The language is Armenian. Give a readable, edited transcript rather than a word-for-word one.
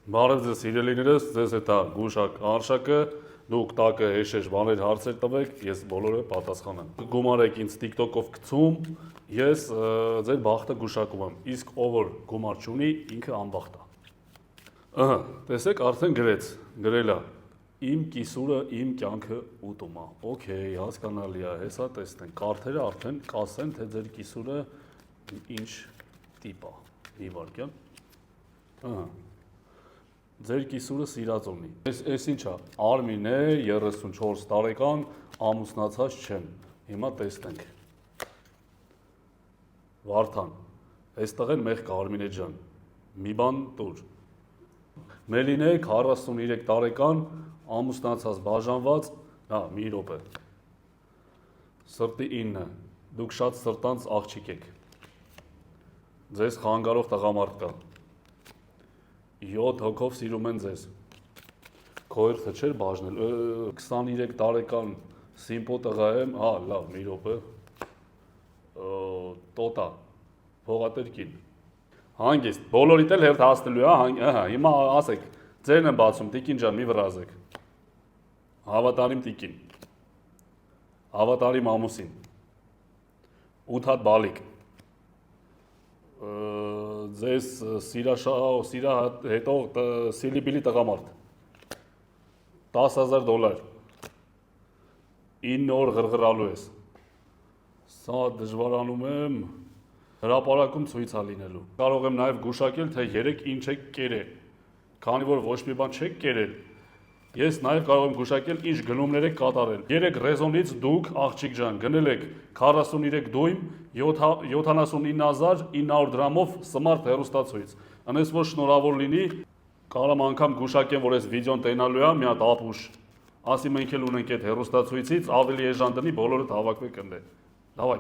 Բարև ձեզ սիրելիներս, ձեզ հետ է գուշակ Արշակը, դուք տակը հեշ բաներ հարցեր տվեք, ես բոլորը պատասխանեմ։ Գումար եք ինձ TikTok-ով գցում, ես ձեր բախտը գուշակում եմ, իսկ ով որ գումար չունի, ինքը անբախտ է։ Ահա, տեսեք, արդեն գրել է։ Իմ կիսուրը իմ կյանքը ուտում է։ Okay, հասկանալի է, հեսա տեսնենք։ Կարդերը արդեն կասեն, թե ձեր կիսուրը ինչ տիպ է։ Մի վարքյան։ Ահա։ Ձեր կիսուրը սիրածունի։ Այս ինչ է, Արմին է, 34 տարեկան, ամուսնացած չեմ, հիմա տեսնենք։ Վարդան, այստեղ են մեղք Արմինե ջան, մի բան տուր։ Մելին է, 43 տարեկան, ամուսնացած բաժանված, մի րոպե։ Սրտի 9, դուք շատ սրտանց աղջիկ եք։ Ձեզ խանգարող տղամարդ կա։ 7 հոգով սիրում են ձեզ։ Քո երթը չէր բաժնել, 23 տարեկան սիմպո տղա եմ, լավ, մի րոպե։ Տոտա, փողատերքին։ Հանգիստ, բոլորիդ էլ հերթ հասնելու է, հիմա ասեք, ձերն եմ բացում, տիկին ջան, մի վրազեք։ Հավատարիմ տիկին։ Հավատարիմ ամուսին։ 8 հատ բալիկ։ Ձեզ սիրա հետո սիլիբիլի տղամարդ, $10,000, 9 օր ղրղրալու ես, սա դժվարանում եմ, հրապարակում ցույց է լինելու, կարող եմ նաև գուշակել, թե երեք ինչ եք կերել, քանի որ ոչ մի բան չեք կերել, ես նաև կարող եմ գուշակել ինչ գնումներ եք կատարել, 3 ռեզոնից դուք աղջիկ ջան գնել եք 43 դույմ 79,900 դրամով սմարթ հեռուստացույց, անես որ շնորհավոր լինի, կարամ անգամ գուշակեմ, որ այս վիդեոն տենալու է, մի հատ ապուշ, ասի մենք էլ ունենք այդ հեռուստացույցից, ավելի էժան տնի բոլորդ հավաքվեք ընդ է, դավայ